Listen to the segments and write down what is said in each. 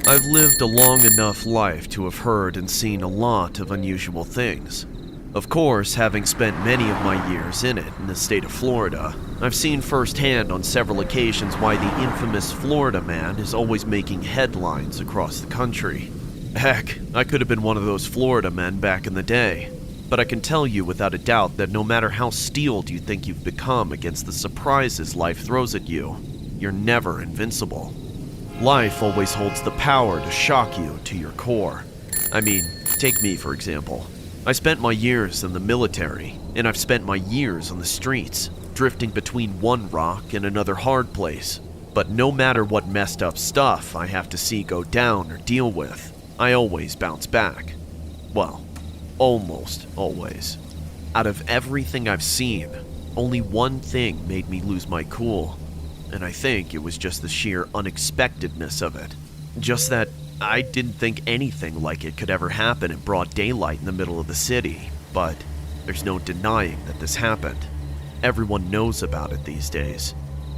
I've lived a long enough life to have heard and seen a lot of unusual things. Of course, having spent many of my years in the state of Florida, I've seen firsthand on several occasions why the infamous Florida man is always making headlines across the country. Heck, I could have been one of those Florida men back in the day. But I can tell you without a doubt that no matter how steeled you think you've become against the surprises life throws at you, you're never invincible. Life always holds the power to shock you to your core. I mean, take me for example. I spent my years in the military, and I've spent my years on the streets, drifting between one rock and another hard place. But no matter what messed up stuff I have to see go down or deal with, I always bounce back. Well, almost always. Out of everything I've seen, only one thing made me lose my cool, and I think it was just the sheer unexpectedness of it. Just that I didn't think anything like it could ever happen in broad daylight in the middle of the city, but there's no denying that this happened. Everyone knows about it these days.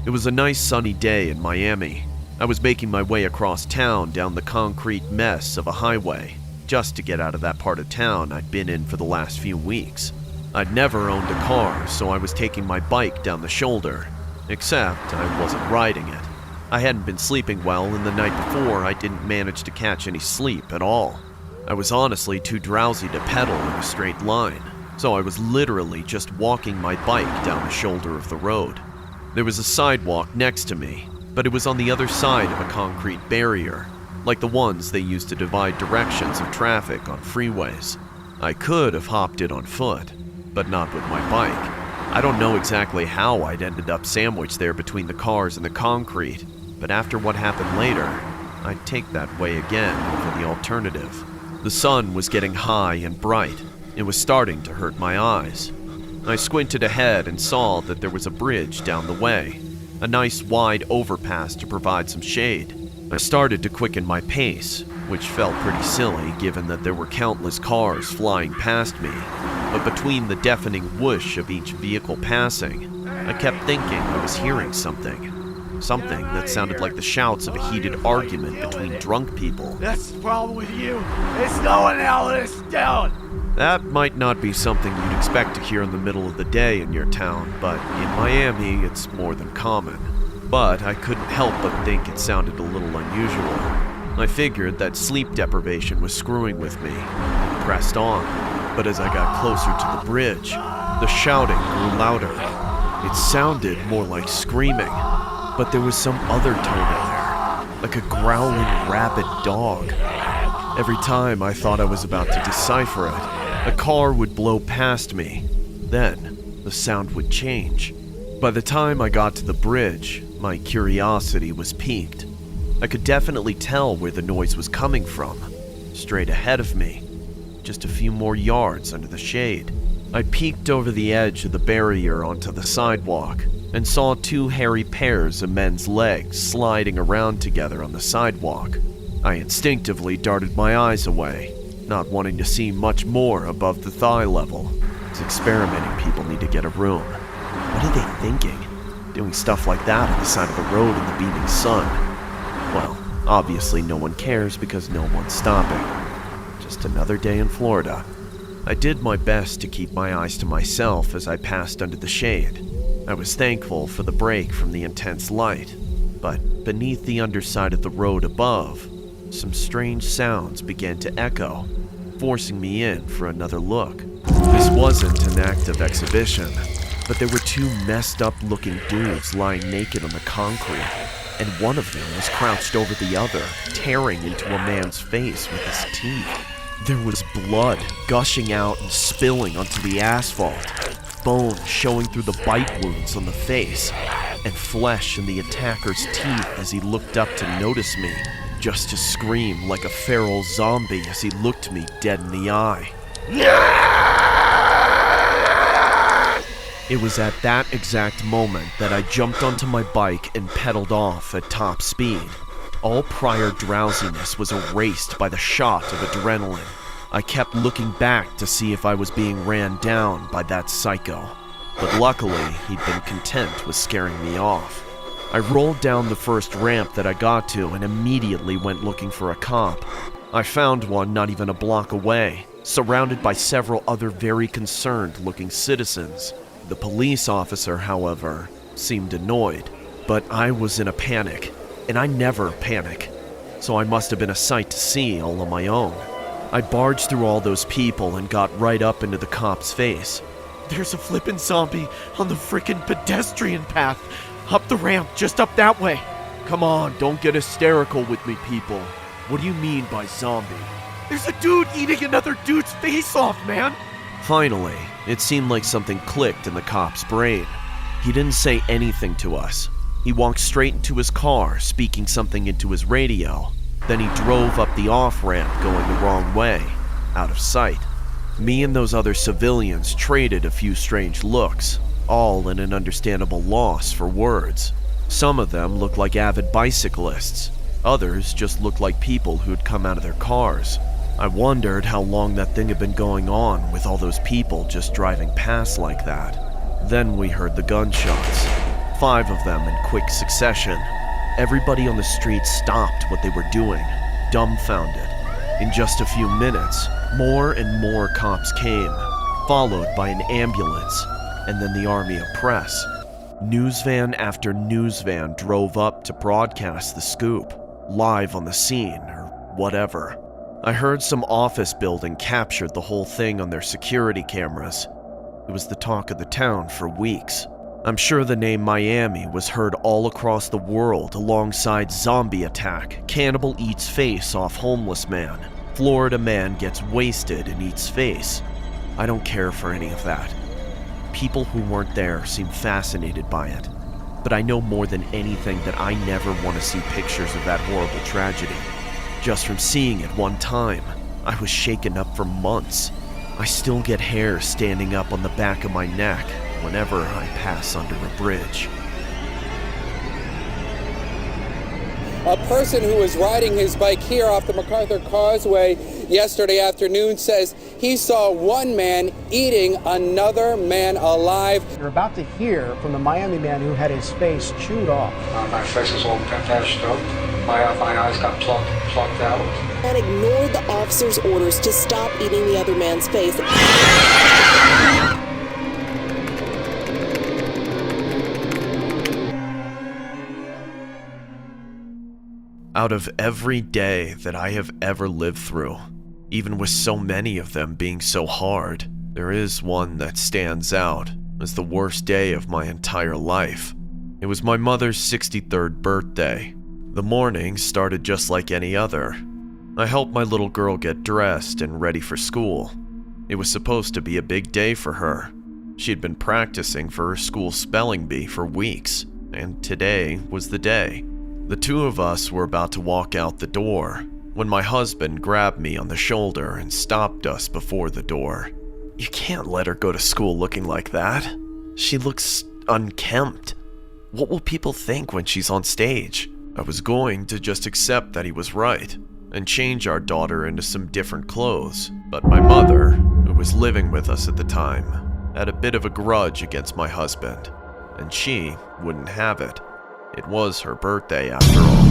It was a nice sunny day in Miami. I was making my way across town down the concrete mess of a highway, just to get out of that part of town I'd been in for the last few weeks. I'd never owned a car, so I was taking my bike down the shoulder, except I wasn't riding it. I hadn't been sleeping well, and the night before I didn't manage to catch any sleep at all. I was honestly too drowsy to pedal in a straight line, so I was literally just walking my bike down the shoulder of the road. There was a sidewalk next to me, but it was on the other side of a concrete barrier, like the ones they use to divide directions of traffic on freeways. I could have hopped it on foot, but not with my bike. I don't know exactly how I'd ended up sandwiched there between the cars and the concrete, but after what happened later, I'd take that way again over the alternative. The sun was getting high and bright. It was starting to hurt my eyes. I squinted ahead and saw that there was a bridge down the way, a nice wide overpass to provide some shade. I started to quicken my pace, which felt pretty silly given that there were countless cars flying past me, but between the deafening whoosh of each vehicle passing, I kept thinking I was hearing something. Something that sounded like the shouts of a heated argument between drunk people. That's the problem with you. It's slowing all this down. That might not be something you'd expect to hear in the middle of the day in your town, but in Miami, it's more than common. But I couldn't help but think it sounded a little unusual. I figured that sleep deprivation was screwing with me, and pressed on. But as I got closer to the bridge, the shouting grew louder. It sounded more like screaming, but there was some other tone in there, like a growling rabid dog. Every time I thought I was about to decipher it, a car would blow past me. Then, the sound would change. By the time I got to the bridge, my curiosity was piqued. I could definitely tell where the noise was coming from. Straight ahead of me, just a few more yards under the shade. I peeked over the edge of the barrier onto the sidewalk and saw two hairy pairs of men's legs sliding around together on the sidewalk. I instinctively darted my eyes away, not wanting to see much more above the thigh level. These experimenting people need to get a room. What are they thinking? Doing stuff like that on the side of the road in the beaming sun? Well, obviously no one cares because no one's stopping. Just another day in Florida. I did my best to keep my eyes to myself as I passed under the shade. I was thankful for the break from the intense light, but beneath the underside of the road above, some strange sounds began to echo, forcing me in for another look. This wasn't an act of exhibition, but there were two messed up looking dudes lying naked on the concrete, and one of them was crouched over the other, tearing into a man's face with his teeth. There was blood gushing out and spilling onto the asphalt, bone showing through the bite wounds on the face, and flesh in the attacker's teeth as he looked up to notice me, just to scream like a feral zombie as he looked me dead in the eye. It was at that exact moment that I jumped onto my bike and pedaled off at top speed. All prior drowsiness was erased by the shot of adrenaline. I kept looking back to see if I was being ran down by that psycho, but luckily he'd been content with scaring me off. I rolled down the first ramp that I got to and immediately went looking for a cop. I found one not even a block away, surrounded by several other very concerned-looking citizens. The police officer, however, seemed annoyed, but I was in a panic, and I never panic, so I must have been a sight to see all on my own. I barged through all those people and got right up into the cop's face. "There's a flippin' zombie on the frickin' pedestrian path, up the ramp, just up that way." "Come on, don't get hysterical with me, people. What do you mean by zombie?" "There's a dude eating another dude's face off, man." Finally, it seemed like something clicked in the cop's brain. He didn't say anything to us. He walked straight into his car, speaking something into his radio. Then he drove up the off-ramp going the wrong way, out of sight. Me and those other civilians traded a few strange looks, all in an understandable loss for words. Some of them looked like avid bicyclists. Others just looked like people who'd come out of their cars. I wondered how long that thing had been going on with all those people just driving past like that. Then we heard the gunshots. 5 of them in quick succession. Everybody on the street stopped what they were doing, dumbfounded. In just a few minutes, more and more cops came, followed by an ambulance, and then the army of press. News van after news van drove up to broadcast the scoop, live on the scene, or whatever. I heard some office building captured the whole thing on their security cameras. It was the talk of the town for weeks. I'm sure the name Miami was heard all across the world alongside zombie attack, cannibal eats face off homeless man, Florida man gets wasted and eats face. I don't care for any of that. People who weren't there seem fascinated by it, but I know more than anything that I never want to see pictures of that horrible tragedy. Just from seeing it one time, I was shaken up for months. I still get hair standing up on the back of my neck whenever I pass under a bridge. A person who was riding his bike here off the MacArthur Causeway yesterday afternoon says he saw one man eating another man alive. You're about to hear from the Miami man who had his face chewed off. My face was all patched up. My eyes got plucked out. And ignored the officer's orders to stop eating the other man's face. Out of every day that I have ever lived through, even with so many of them being so hard, there is one that stands out as the worst day of my entire life. It was my mother's 63rd birthday. The morning started just like any other. I helped my little girl get dressed and ready for school. It was supposed to be a big day for her. She had been practicing for her school spelling bee for weeks, and today was the day. The 2 of us were about to walk out the door when my husband grabbed me on the shoulder and stopped us before the door. "You can't let her go to school looking like that. She looks unkempt. What will people think when she's on stage?" I was going to just accept that he was right and change our daughter into some different clothes, but my mother, who was living with us at the time, had a bit of a grudge against my husband, and she wouldn't have it. It was her birthday after all.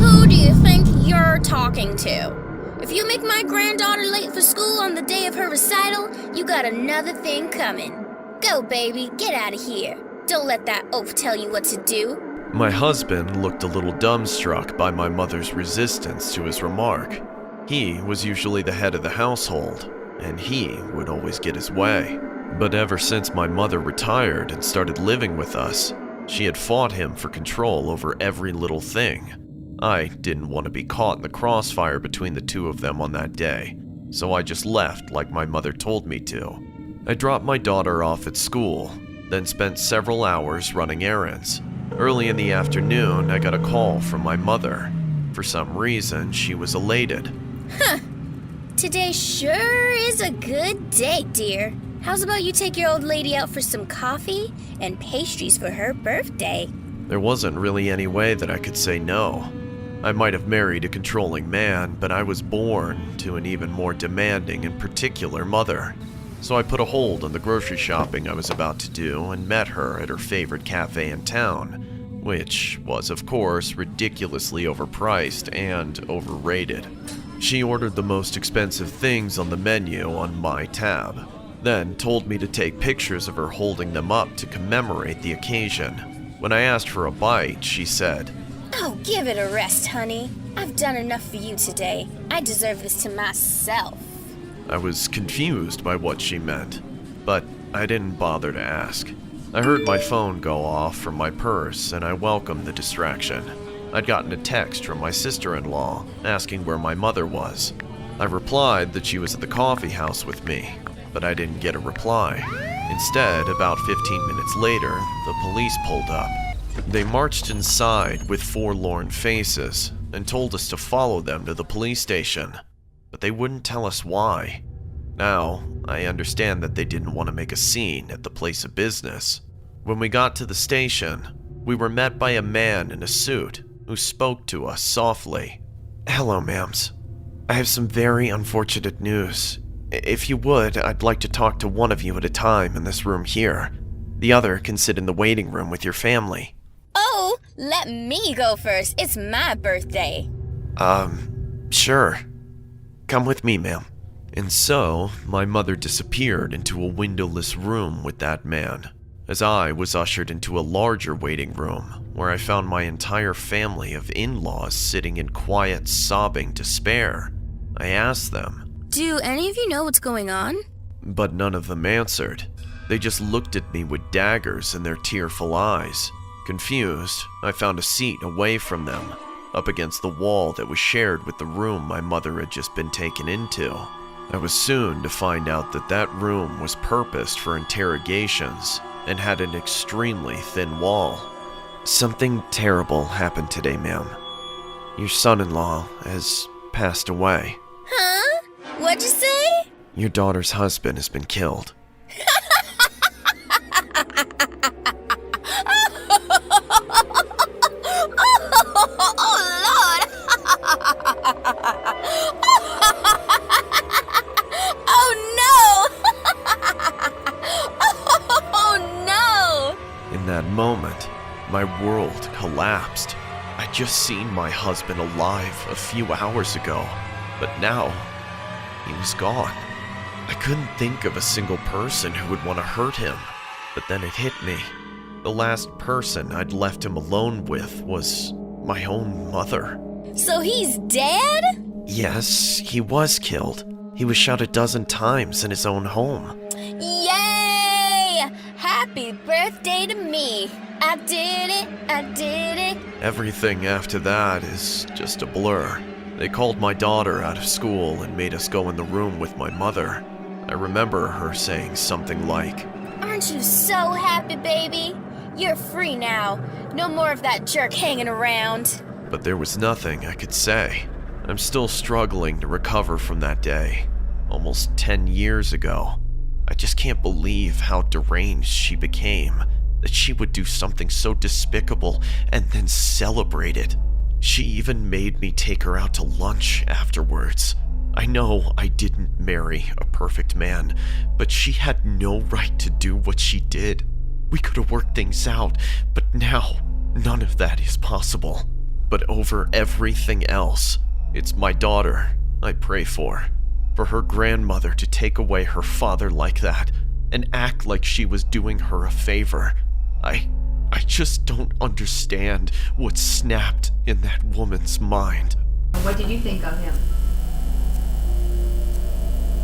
Who do you think you're talking to? If you make my granddaughter late for school on the day of her recital, you got another thing coming. Go, baby, get out of here. Don't let that oaf tell you what to do. My husband looked a little dumbstruck by my mother's resistance to his remark. He was usually the head of the household, and he would always get his way. But ever since my mother retired and started living with us, she had fought him for control over every little thing. I didn't want to be caught in the crossfire between the 2 of them on that day, so I just left like my mother told me to. I dropped my daughter off at school, then spent several hours running errands. Early in the afternoon, I got a call from my mother. For some reason, she was elated. Huh. Today sure is a good day, dear. How's about you take your old lady out for some coffee and pastries for her birthday? There wasn't really any way that I could say no. I might have married a controlling man, but I was born to an even more demanding and particular mother. So I put a hold on the grocery shopping I was about to do and met her at her favorite cafe in town, which was, of course, ridiculously overpriced and overrated. She ordered the most expensive things on the menu on my tab, then told me to take pictures of her holding them up to commemorate the occasion. When I asked for a bite, she said, "Oh, give it a rest, honey. I've done enough for you today. I deserve this to myself." I was confused by what she meant, but I didn't bother to ask. I heard my phone go off from my purse and I welcomed the distraction. I'd gotten a text from my sister-in-law asking where my mother was. I replied that she was at the coffee house with me, but I didn't get a reply. Instead, about 15 minutes later, the police pulled up. They marched inside with forlorn faces and told us to follow them to the police station, but they wouldn't tell us why. Now, I understand that they didn't want to make a scene at the place of business. When we got to the station, we were met by a man in a suit who spoke to us softly. "Hello, ma'ams. I have some very unfortunate news. If you would, I'd like to talk to one of you at a time in this room here. The other can sit in the waiting room with your family." Oh, let me go first. It's my birthday. Sure. Come with me, ma'am. And so, my mother disappeared into a windowless room with that man, as I was ushered into a larger waiting room, where I found my entire family of in-laws sitting in quiet, sobbing despair. I asked them, Do any of you know what's going on? but none of them answered. They just looked at me with daggers in their tearful eyes. Confused, I found a seat away from them, up against the wall that was shared with the room my mother had just been taken into. I was soon to find out that that room was purposed for interrogations and had an extremely thin wall. "Something terrible happened today, ma'am. Your son-in-law has passed away. Huh? What'd you say? Your daughter's husband has been killed." In that moment, my world collapsed. I'd just seen my husband alive a few hours ago, but now he was gone. I couldn't think of a single person who would want to hurt him, but then it hit me. The last person I'd left him alone with was my own mother. So he's dead? Yes, he was killed. He was shot a dozen times in his own home. Yay! Happy birthday to me. I did it, I did it. Everything after that is just a blur. They called my daughter out of school and made us go in the room with my mother. I remember her saying something like, Aren't you so happy, baby? You're free now. No more of that jerk hanging around. but there was nothing I could say. I'm still struggling to recover from that day, almost 10 years ago. I just can't believe how deranged she became, that she would do something so despicable and then celebrate it. She even made me take her out to lunch afterwards. I know I didn't marry a perfect man, but she had no right to do what she did. We could have worked things out, but now none of that is possible. But over everything else, it's my daughter I pray for her grandmother to take away her father like that and act like she was doing her a favor. I just don't understand what snapped in that woman's mind. What did you think of him?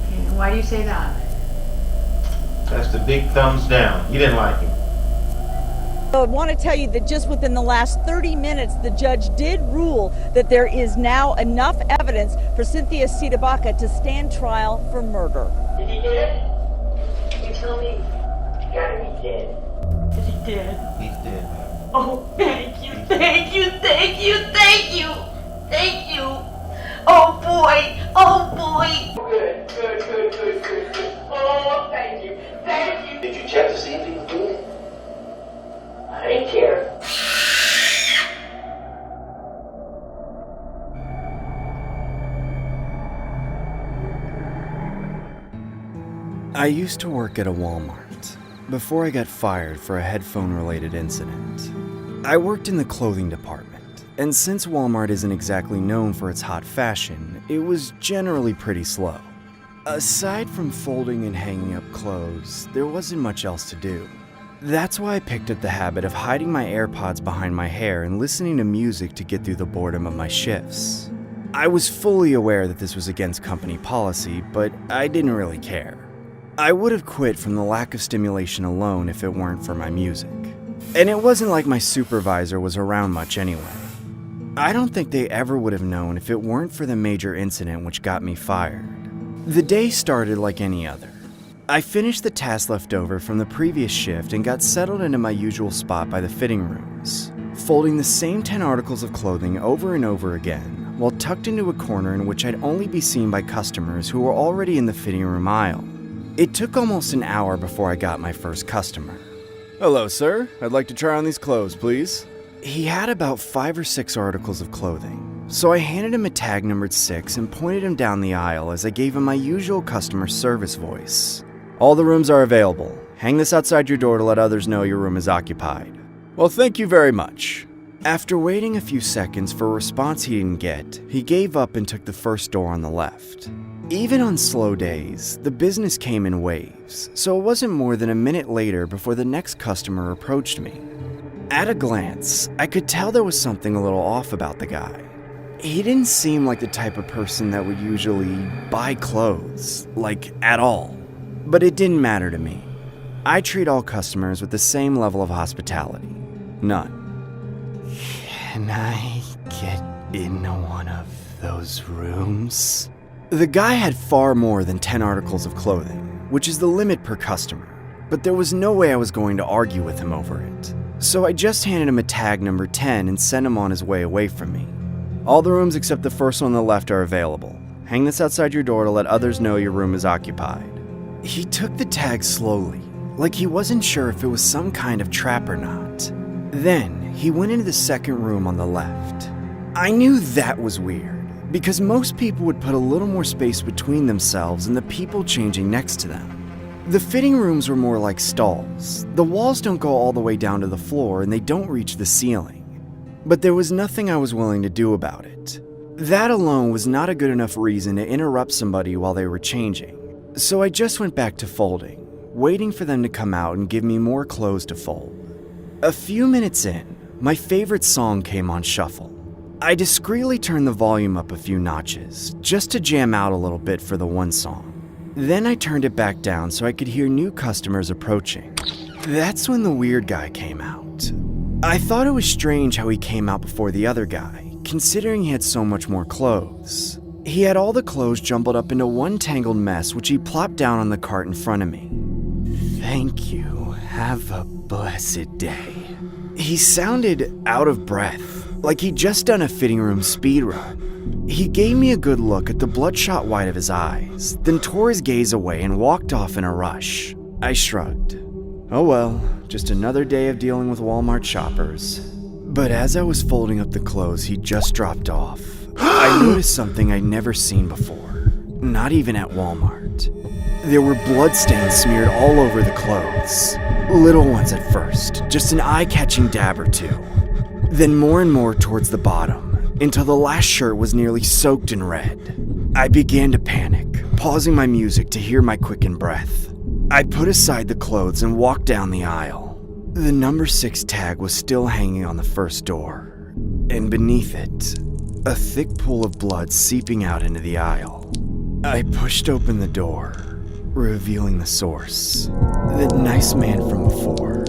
Okay, and why do you say that? That's the big thumbs down. You didn't like him. I want to tell you that just within the last 30 minutes, the judge did rule that there is now enough evidence for Cynthia Sitabaka to stand trial for murder. Is he dead? You tell me. He's gotta be dead. Is he dead? He's dead, man. Oh, thank you, thank you, thank you, thank you, thank you. Oh boy, oh boy. Good, good, good, good, good, good. Oh, thank you, thank you. Did you check to see if he was dead? I didn't care. I used to work at a Walmart before I got fired for a headphone-related incident. I worked in the clothing department, and since Walmart isn't exactly known for its hot fashion, it was generally pretty slow. Aside from folding and hanging up clothes, there wasn't much else to do. That's why I picked up the habit of hiding my AirPods behind my hair and listening to music to get through the boredom of my shifts. I was fully aware that this was against company policy, but I didn't really care. I would have quit from the lack of stimulation alone if it weren't for my music. And it wasn't like my supervisor was around much anyway. I don't think they ever would have known if it weren't for the major incident which got me fired. The day started like any other. I finished the task left over from the previous shift and got settled into my usual spot by the fitting rooms, folding the same 10 articles of clothing over and over again, while tucked into a corner in which I'd only be seen by customers who were already in the fitting room aisle. It took almost an hour before I got my first customer. "Hello, sir. I'd like to try on these clothes, please." He had about 5 or 6 articles of clothing, so I handed him a tag numbered 6 and pointed him down the aisle as I gave him my usual customer service voice. "All the rooms are available. Hang this outside your door to let others know your room is occupied." "Well, thank you very much." After waiting a few seconds for a response he didn't get, he gave up and took the first door on the left. Even on slow days, the business came in waves, so it wasn't more than a minute later before the next customer approached me. At a glance, I could tell there was something a little off about the guy. He didn't seem like the type of person that would usually buy clothes, like at all. But it didn't matter to me. I treat all customers with the same level of hospitality. None. "Can I get in one of those rooms?" The guy had far more than 10 articles of clothing, which is the limit per customer, but there was no way I was going to argue with him over it. So I just handed him a tag number 10 and sent him on his way away from me. "All the rooms except the first one on the left are available. Hang this outside your door to let others know your room is occupied." He took the tag slowly, like he wasn't sure if it was some kind of trap or not. Then he went into the second room on the left. I knew that was weird, because most people would put a little more space between themselves and the people changing next to them. The fitting rooms were more like stalls. The walls don't go all the way down to the floor and they don't reach the ceiling. But there was nothing I was willing to do about it. That alone was not a good enough reason to interrupt somebody while they were changing. So I just went back to folding, waiting for them to come out and give me more clothes to fold. A few minutes in, my favorite song came on shuffle. I discreetly turned the volume up a few notches, just to jam out a little bit for the one song. Then I turned it back down so I could hear new customers approaching. That's when the weird guy came out. I thought it was strange how he came out before the other guy, considering he had so much more clothes. He had all the clothes jumbled up into one tangled mess, which he plopped down on the cart in front of me. "Thank you. Have a blessed day." He sounded out of breath, like he'd just done a fitting room speed run. He gave me a good look at the bloodshot white of his eyes, then tore his gaze away and walked off in a rush. I shrugged. Oh well, just another day of dealing with Walmart shoppers. But as I was folding up the clothes he'd just dropped off, I noticed something I'd never seen before, not even at Walmart. There were bloodstains smeared all over the clothes. Little ones at first, just an eye-catching dab or two. Then more and more towards the bottom, until the last shirt was nearly soaked in red. I began to panic, pausing my music to hear my quickened breath. I put aside the clothes and walked down the aisle. The number 6 tag was still hanging on the first door, and beneath it, a thick pool of blood seeping out into the aisle. I pushed open the door, revealing the source. The nice man from before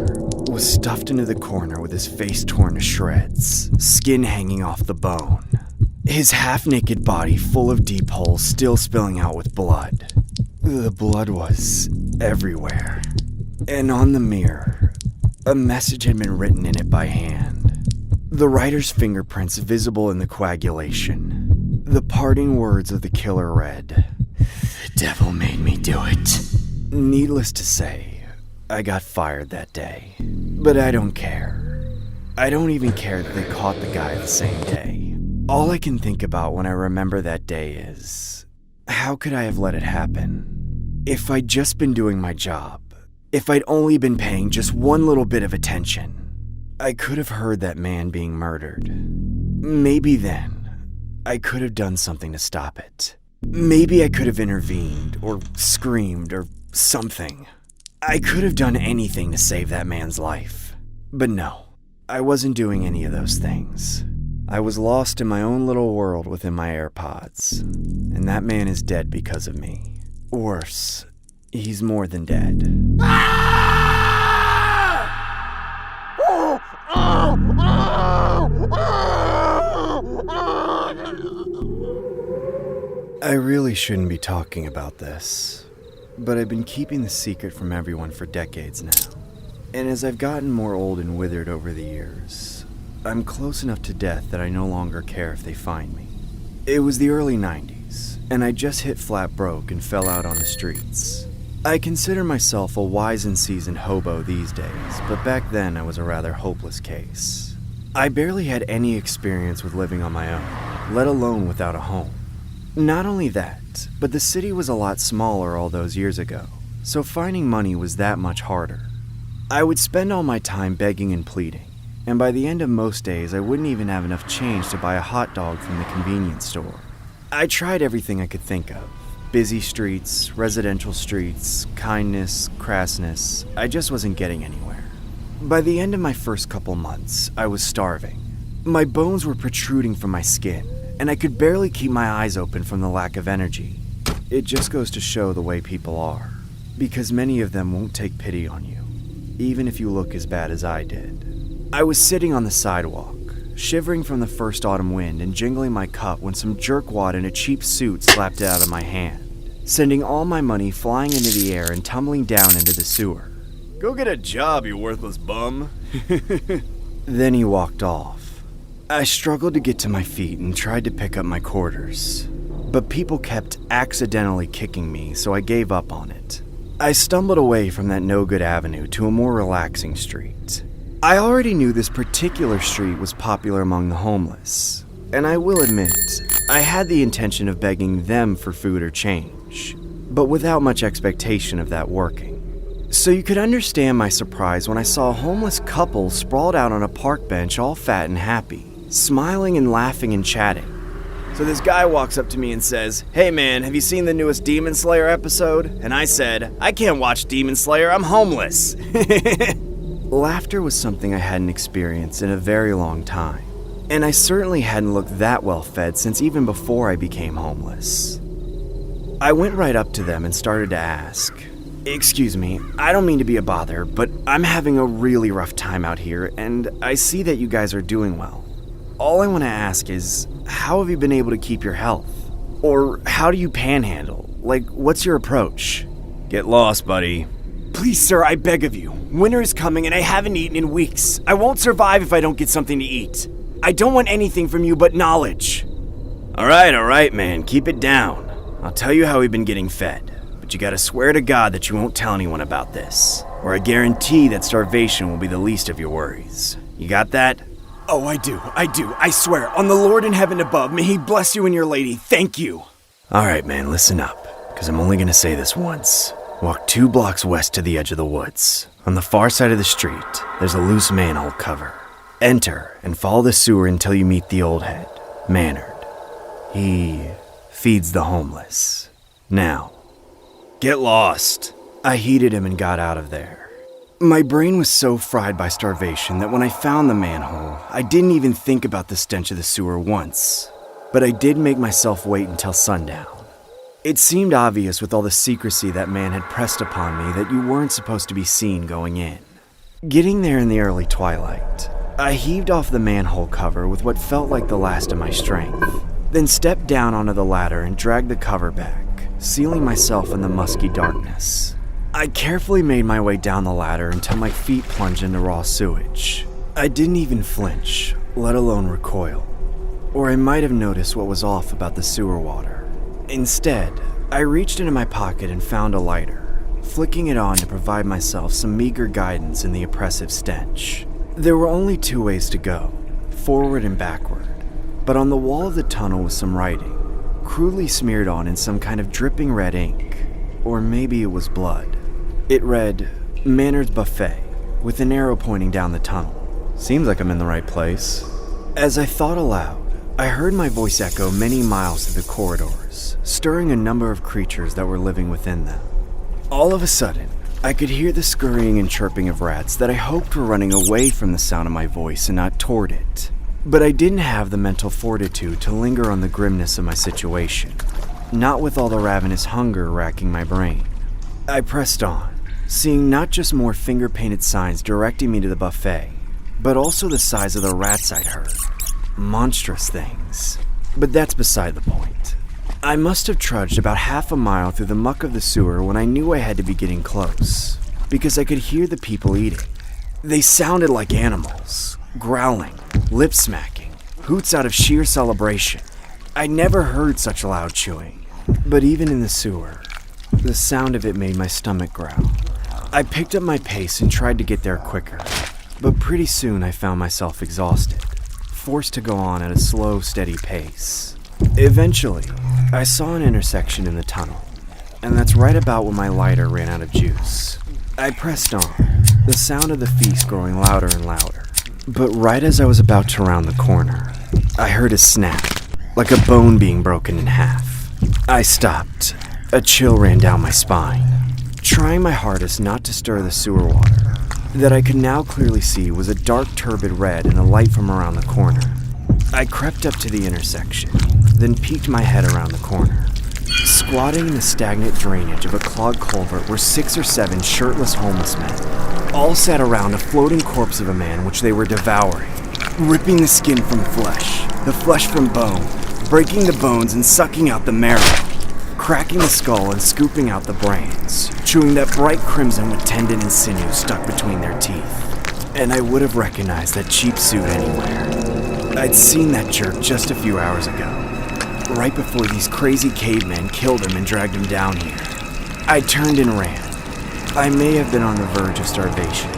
was stuffed into the corner with his face torn to shreds, skin hanging off the bone. His half-naked body full of deep holes still spilling out with blood. The blood was everywhere. And on the mirror, a message had been written in it by hand. The writer's fingerprints visible in the coagulation. The parting words of the killer read, "The devil made me do it." Needless to say, I got fired that day. But I don't care. I don't even care that they caught the guy the same day. All I can think about when I remember that day is, how could I have let it happen? If I'd just been doing my job, if I'd only been paying just one little bit of attention, I could have heard that man being murdered. Maybe then, I could have done something to stop it. Maybe I could have intervened, or screamed, or something. I could have done anything to save that man's life. But no, I wasn't doing any of those things. I was lost in my own little world within my AirPods, and that man is dead because of me. Worse, he's more than dead. I really shouldn't be talking about this, but I've been keeping the secret from everyone for decades now. And as I've gotten more old and withered over the years, I'm close enough to death that I no longer care if they find me. It was the early 90s, and I just hit flat broke and fell out on the streets. I consider myself a wise and seasoned hobo these days, but back then I was a rather hopeless case. I barely had any experience with living on my own, let alone without a home. Not only that, but the city was a lot smaller all those years ago, so finding money was that much harder. I would spend all my time begging and pleading, and by the end of most days I wouldn't even have enough change to buy a hot dog from the convenience store. I tried everything I could think of. Busy streets, residential streets, kindness, crassness. I just wasn't getting anywhere. By the end of my first couple months, I was starving. My bones were protruding from my skin, and I could barely keep my eyes open from the lack of energy. It just goes to show the way people are, because many of them won't take pity on you, even if you look as bad as I did. I was sitting on the sidewalk, shivering from the first autumn wind and jingling my cup when some jerkwad in a cheap suit slapped it out of my hand, sending all my money flying into the air and tumbling down into the sewer. Go get a job, you worthless bum. Then he walked off. I struggled to get to my feet and tried to pick up my quarters, but people kept accidentally kicking me, so I gave up on it. I stumbled away from that no-good avenue to a more relaxing street. I already knew this particular street was popular among the homeless, and I will admit, I had the intention of begging them for food or change, but without much expectation of that working. So you could understand my surprise when I saw a homeless couple sprawled out on a park bench all fat and happy, smiling and laughing and chatting. So this guy walks up to me and says, "Hey man, have you seen the newest Demon Slayer episode?" And I said, "I can't watch Demon Slayer, I'm homeless." Laughter was something I hadn't experienced in a very long time, and I certainly hadn't looked that well fed since even before I became homeless. I went right up to them and started to ask, "Excuse me, I don't mean to be a bother, but I'm having a really rough time out here, and I see that you guys are doing well. All I want to ask is, how have you been able to keep your health? Or how do you panhandle? Like, what's your approach?" "Get lost, buddy." "Please, sir, I beg of you. Winter is coming and I haven't eaten in weeks. I won't survive if I don't get something to eat. I don't want anything from you but knowledge." All right, man, keep it down. I'll tell you how we've been getting fed, but you gotta swear to God that you won't tell anyone about this, or I guarantee that starvation will be the least of your worries. You got that? "Oh, I do. I swear, on the Lord in heaven above, may he bless you and your lady. Thank you." All right, man, listen up, because I'm only gonna say this once. Walk 2 blocks west to the edge of the woods. On the far side of the street, there's a loose manhole cover. Enter and follow the sewer until you meet the old head, Maynard. He feeds the homeless. Now, get lost." I heeded him and got out of there. My brain was so fried by starvation that when I found the manhole, I didn't even think about the stench of the sewer once. But I did make myself wait until sundown. It seemed obvious with all the secrecy that man had pressed upon me that you weren't supposed to be seen going in. Getting there in the early twilight, I heaved off the manhole cover with what felt like the last of my strength, then stepped down onto the ladder and dragged the cover back, sealing myself in the musky darkness. I carefully made my way down the ladder until my feet plunged into raw sewage. I didn't even flinch, let alone recoil. Or I might have noticed what was off about the sewer water. Instead, I reached into my pocket and found a lighter, flicking it on to provide myself some meager guidance in the oppressive stench. There were only 2 ways to go, forward and backward, but on the wall of the tunnel was some writing, crudely smeared on in some kind of dripping red ink, or maybe it was blood. It read, "Maynard's Buffet," with an arrow pointing down the tunnel, Seems like I'm in the right place. As I thought aloud, I heard my voice echo many miles through the corridors, stirring a number of creatures that were living within them. All of a sudden, I could hear the scurrying and chirping of rats that I hoped were running away from the sound of my voice and not toward it. But I didn't have the mental fortitude to linger on the grimness of my situation, not with all the ravenous hunger racking my brain. I pressed on, seeing not just more finger-painted signs directing me to the buffet, but also the size of the rats I'd heard. Monstrous things. But that's beside the point. I must have trudged about half a mile through the muck of the sewer when I knew I had to be getting close, because I could hear the people eating. They sounded like animals, growling, lip-smacking, hoots out of sheer celebration. I never heard such loud chewing, but even in the sewer, the sound of it made my stomach growl. I picked up my pace and tried to get there quicker, but pretty soon I found myself exhausted, forced to go on at a slow, steady pace. Eventually, I saw an intersection in the tunnel, and that's right about when my lighter ran out of juice. I pressed on, the sound of the feast growing louder and louder. But right as I was about to round the corner, I heard a snap, like a bone being broken in half. I stopped. A chill ran down my spine, trying my hardest not to stir the sewer water. That I could now clearly see was a dark turbid red in the light from around the corner. I crept up to the intersection, then peeked my head around the corner. Squatting in the stagnant drainage of a clogged culvert were 6 or 7 shirtless homeless men. All sat around a floating corpse of a man which they were devouring, ripping the skin from flesh, the flesh from bone, breaking the bones and sucking out the marrow, cracking the skull and scooping out the brains, chewing that bright crimson with tendon and sinew stuck between their teeth. And I would have recognized that cheap suit anywhere. I'd seen that jerk just a few hours ago, right before these crazy cavemen killed him and dragged him down here. I turned and ran. I may have been on the verge of starvation,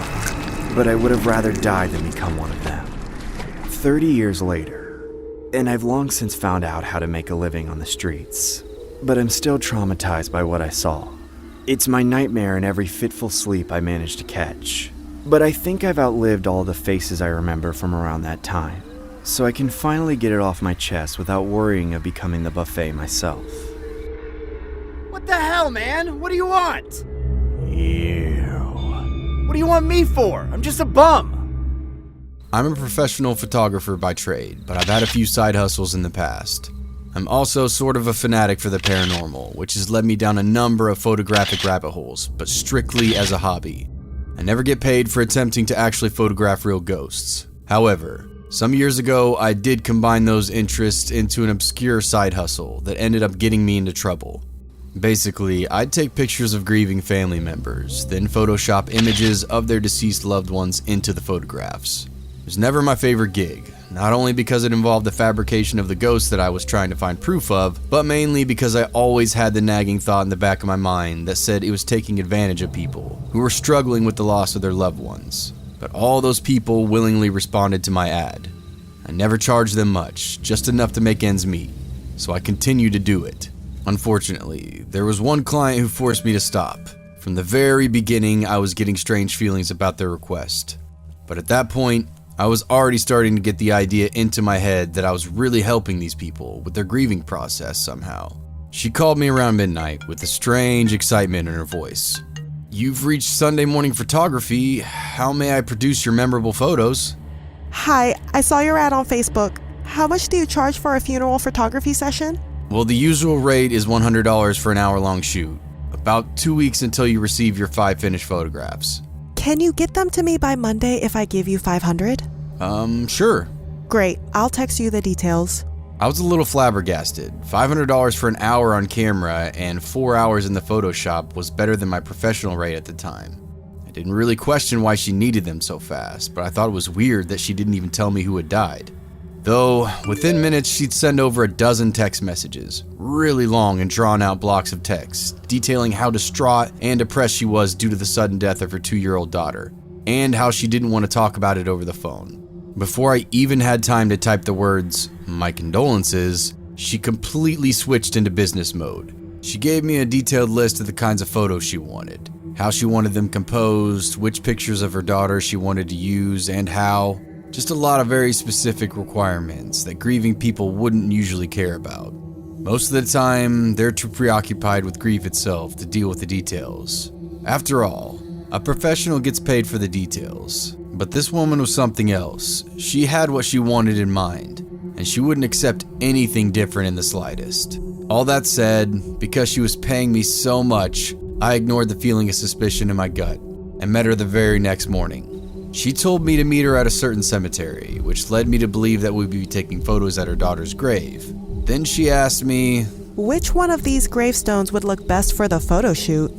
but I would have rather died than become one of them. 30 years later, and I've long since found out how to make a living on the streets, but I'm still traumatized by what I saw. It's my nightmare in every fitful sleep I managed to catch, but I think I've outlived all the faces I remember from around that time, so I can finally get it off my chest without worrying of becoming the buffet myself. What the hell, man? What do you want? Ew. What do you want me for? I'm just a bum. I'm a professional photographer by trade, but I've had a few side hustles in the past. I'm also sort of a fanatic for the paranormal, which has led me down a number of photographic rabbit holes, but strictly as a hobby. I never get paid for attempting to actually photograph real ghosts. However, some years ago, I did combine those interests into an obscure side hustle that ended up getting me into trouble. Basically, I'd take pictures of grieving family members, then Photoshop images of their deceased loved ones into the photographs. It was never my favorite gig, not only because it involved the fabrication of the ghost that I was trying to find proof of, but mainly because I always had the nagging thought in the back of my mind that said it was taking advantage of people who were struggling with the loss of their loved ones. But all those people willingly responded to my ad. I never charged them much, just enough to make ends meet, so I continued to do it. Unfortunately, there was one client who forced me to stop. From the very beginning, I was getting strange feelings about their request. But at that point, I was already starting to get the idea into my head that I was really helping these people with their grieving process somehow. She called me around midnight with a strange excitement in her voice. "You've reached Sunday morning photography. How may I produce your memorable photos?" Hi, I saw your ad on Facebook. How much do you charge for a funeral photography session? Well, the usual rate is $100 for an hour-long shoot. About 2 weeks until you receive your 5 finished photographs. Can you get them to me by Monday if I give you $500? Sure. Great, I'll text you the details. I was a little flabbergasted. $500 for an hour on camera and 4 hours in the Photoshop was better than my professional rate at the time. I didn't really question why she needed them so fast, but I thought it was weird that she didn't even tell me who had died. Though, within minutes she'd send over a dozen text messages, really long and drawn out blocks of text, detailing how distraught and depressed she was due to the sudden death of her 2-year-old daughter, and how she didn't want to talk about it over the phone. Before I even had time to type the words, "my condolences," she completely switched into business mode. She gave me a detailed list of the kinds of photos she wanted, how she wanted them composed, which pictures of her daughter she wanted to use, and how. Just a lot of very specific requirements that grieving people wouldn't usually care about. Most of the time, they're too preoccupied with grief itself to deal with the details. After all, a professional gets paid for the details. But this woman was something else. She had what she wanted in mind, and she wouldn't accept anything different in the slightest. All that said, because she was paying me so much, I ignored the feeling of suspicion in my gut and met her the very next morning. She told me to meet her at a certain cemetery, which led me to believe that we'd be taking photos at her daughter's grave. Then she asked me, which one of these gravestones would look best for the photo shoot?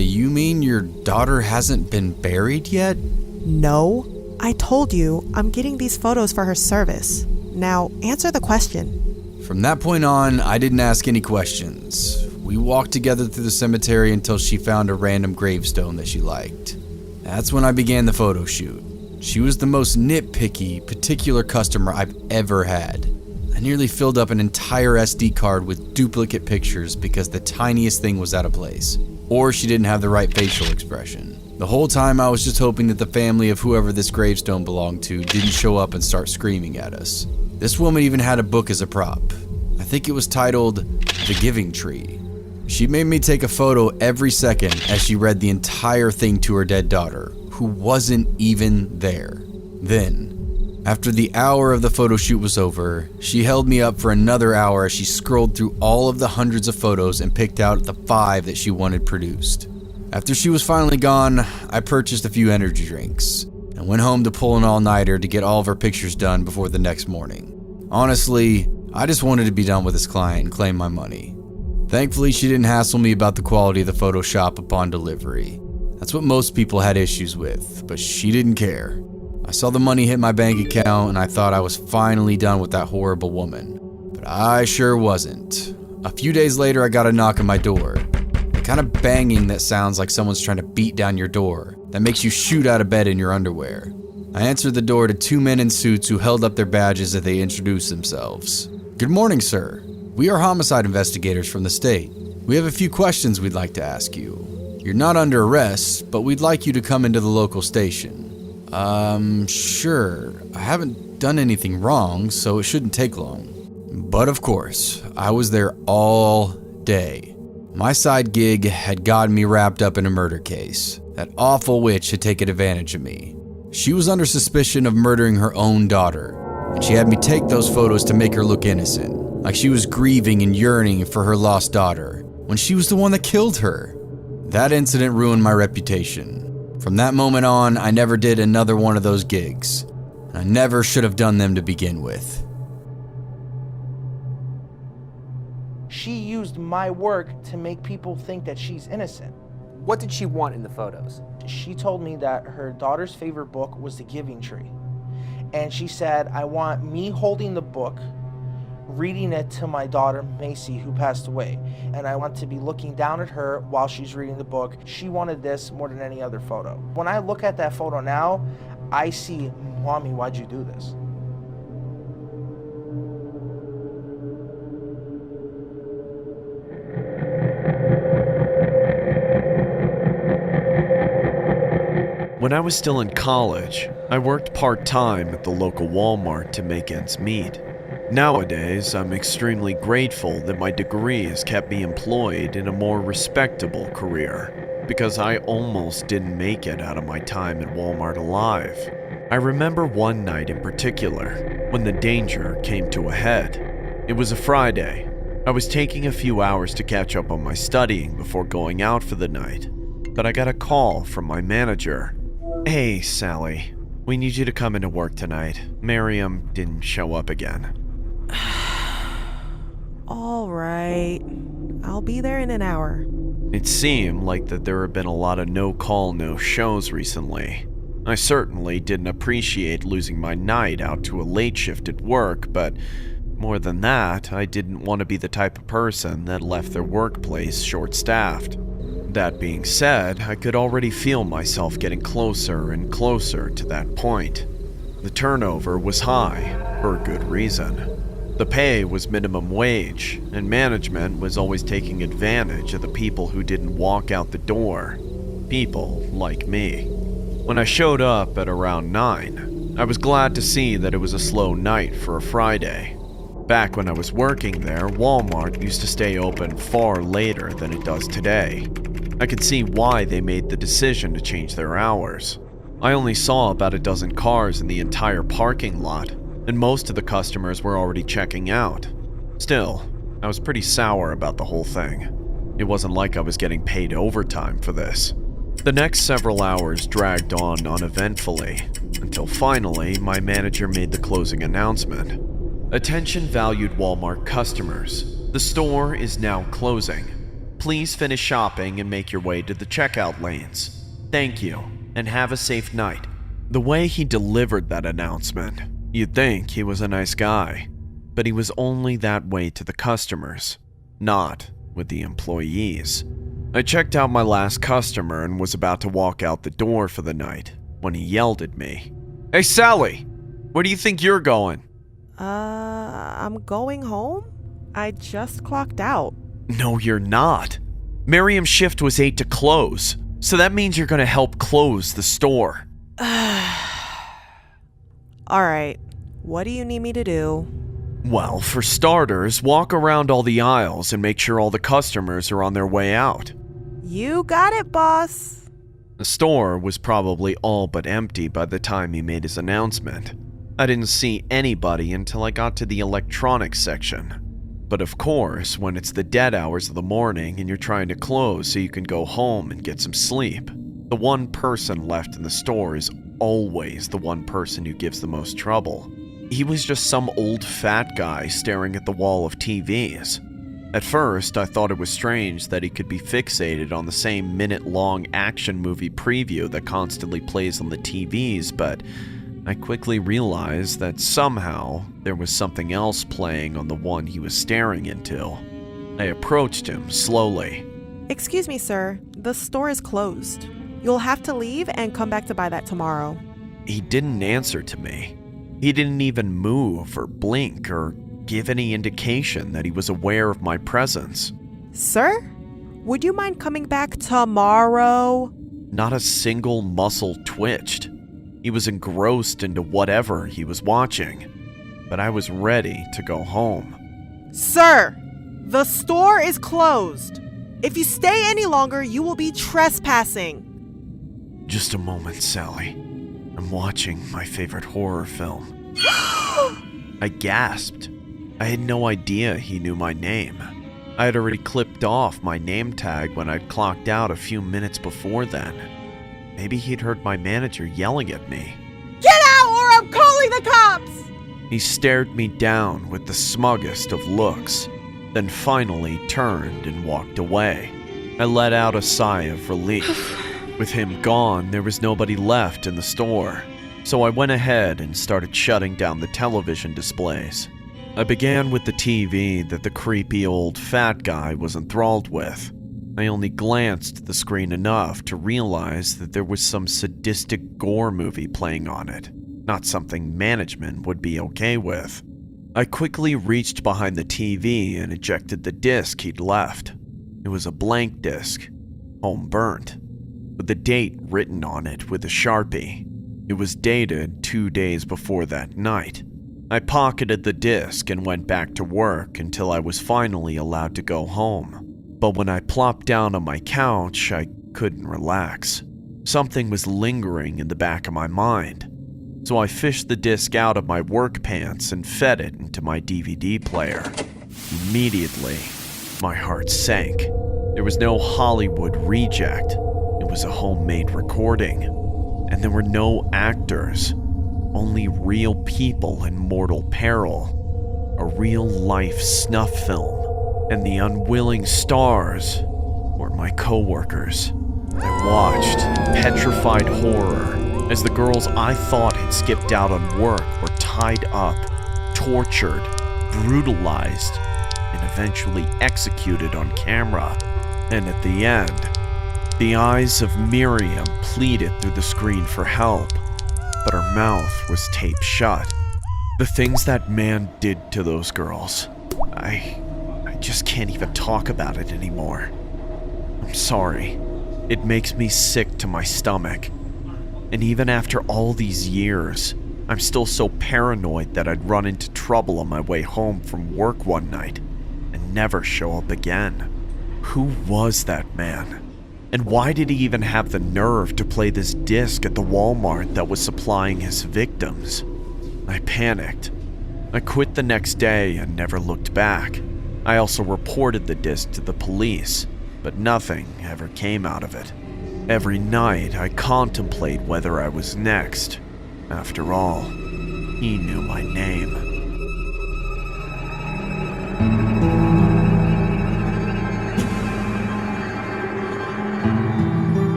You mean your daughter hasn't been buried yet? No. I told you, I'm getting these photos for her service. Now, answer the question. From that point on, I didn't ask any questions. We walked together through the cemetery until she found a random gravestone that she liked. That's when I began the photo shoot. She was the most nitpicky, particular customer I've ever had. I nearly filled up an entire SD card with duplicate pictures because the tiniest thing was out of place, or she didn't have the right facial expression. The whole time I was just hoping that the family of whoever this gravestone belonged to didn't show up and start screaming at us. This woman even had a book as a prop. I think it was titled The Giving Tree. She made me take a photo every second as she read the entire thing to her dead daughter, who wasn't even there. Then, after the hour of the photo shoot was over, she held me up for another hour as she scrolled through all of the hundreds of photos and picked out the 5 that she wanted produced. After she was finally gone, I purchased a few energy drinks and went home to pull an all-nighter to get all of her pictures done before the next morning. Honestly, I just wanted to be done with this client and claim my money. Thankfully, she didn't hassle me about the quality of the Photoshop upon delivery. That's what most people had issues with, but she didn't care. I saw the money hit my bank account and I thought I was finally done with that horrible woman. But I sure wasn't. A few days later, I got a knock on my door. The kind of banging that sounds like someone's trying to beat down your door, that makes you shoot out of bed in your underwear. I answered the door to 2 men in suits who held up their badges as they introduced themselves. "Good morning, sir. We are homicide investigators from the state. We have a few questions we'd like to ask you. You're not under arrest, but we'd like you to come into the local station." Sure. I haven't done anything wrong, so it shouldn't take long. But of course, I was there all day. My side gig had gotten me wrapped up in a murder case. That awful witch had taken advantage of me. She was under suspicion of murdering her own daughter, and she had me take those photos to make her look innocent, like she was grieving and yearning for her lost daughter, when she was the one that killed her. That incident ruined my reputation. From that moment on, I never did another one of those gigs, and I never should have done them to begin with. She used my work to make people think that she's innocent. What did she want in the photos? She told me that her daughter's favorite book was The Giving Tree. And she said, I want me holding the book, reading it to my daughter Macy, who passed away. And I want to be looking down at her while she's reading the book. She wanted this more than any other photo. When I look at that photo now, I see, Mommy, why'd you do this? When I was still in college, I worked part-time at the local Walmart to make ends meet. Nowadays, I'm extremely grateful that my degree has kept me employed in a more respectable career, because I almost didn't make it out of my time at Walmart alive. I remember one night in particular, when the danger came to a head. It was a Friday. I was taking a few hours to catch up on my studying before going out for the night, but I got a call from my manager. "Hey, Sally, we need you to come into work tonight. Miriam didn't show up again." All right. I'll be there in an hour. It seemed like that there had been a lot of no-call, no-shows recently. I certainly didn't appreciate losing my night out to a late shift at work, but more than that, I didn't want to be the type of person that left their workplace short-staffed. That being said, I could already feel myself getting closer and closer to that point. The turnover was high, for a good reason. The pay was minimum wage, and management was always taking advantage of the people who didn't walk out the door. People like me. When I showed up at around 9, I was glad to see that it was a slow night for a Friday. Back when I was working there, Walmart used to stay open far later than it does today. I could see why they made the decision to change their hours. I only saw about a dozen cars in the entire parking lot, and most of the customers were already checking out. Still, I was pretty sour about the whole thing. It wasn't like I was getting paid overtime for this. The next several hours dragged on uneventfully, until finally my manager made the closing announcement. Attention valued Walmart customers, the store is now closing. Please finish shopping and make your way to the checkout lanes. Thank you, and have a safe night. The way he delivered that announcement, you'd think he was a nice guy, but he was only that way to the customers, not with the employees. I checked out my last customer and was about to walk out the door for the night when he yelled at me. Hey Sally, where do you think you're going? I'm going home? I just clocked out. No, you're not. Miriam's shift was 8 to close, so that means you're gonna help close the store. Alright, what do you need me to do? Well, for starters, walk around all the aisles and make sure all the customers are on their way out. You got it, boss. The store was probably all but empty by the time he made his announcement. I didn't see anybody until I got to the electronics section. But of course, when it's the dead hours of the morning and you're trying to close so you can go home and get some sleep, the one person left in the store is always the one person who gives the most trouble. He was just some old fat guy staring at the wall of TVs. At first, I thought it was strange that he could be fixated on the same minute-long action movie preview that constantly plays on the TVs, but I quickly realized that somehow there was something else playing on the one he was staring into. I approached him slowly. Excuse me, sir. The store is closed. You'll have to leave and come back to buy that tomorrow. He didn't answer to me. He didn't even move or blink or give any indication that he was aware of my presence. Sir? Would you mind coming back tomorrow? Not a single muscle twitched. He was engrossed into whatever he was watching, but I was ready to go home. Sir, the store is closed. If you stay any longer, you will be trespassing. Just a moment, Sally. I'm watching my favorite horror film. I gasped. I had no idea he knew my name. I had already clipped off my name tag when I'd clocked out a few minutes before then. Maybe he'd heard my manager yelling at me. Get out or I'm calling the cops! He stared me down with the smuggest of looks, then finally turned and walked away. I let out a sigh of relief. With him gone, there was nobody left in the store, so I went ahead and started shutting down the television displays. I began with the TV that the creepy old fat guy was enthralled with. I only glanced at the screen enough to realize that there was some sadistic gore movie playing on it, not something management would be okay with. I quickly reached behind the TV and ejected the disc he'd left. It was a blank disc, home burnt, with the date written on it with a Sharpie. It was dated 2 days before that night. I pocketed the disc and went back to work until I was finally allowed to go home. But when I plopped down on my couch, I couldn't relax. Something was lingering in the back of my mind. So I fished the disc out of my work pants and fed it into my DVD player. Immediately, my heart sank. There was no Hollywood reject. It was a homemade recording. And there were no actors. Only real people in mortal peril. A real-life snuff film. And the unwilling stars were my co-workers. I watched in petrified horror as the girls I thought had skipped out on work were tied up, tortured, brutalized, and eventually executed on camera. And at the end, the eyes of Miriam pleaded through the screen for help, but her mouth was taped shut. The things that man did to those girls, I just can't even talk about it anymore. I'm sorry. It makes me sick to my stomach. And even after all these years, I'm still so paranoid that I'd run into trouble on my way home from work one night and never show up again. Who was that man? And why did he even have the nerve to play this disc at the Walmart that was supplying his victims? I panicked. I quit the next day and never looked back. I also reported the disc to the police, but nothing ever came out of it. Every night I contemplate whether I was next. After all, he knew my name.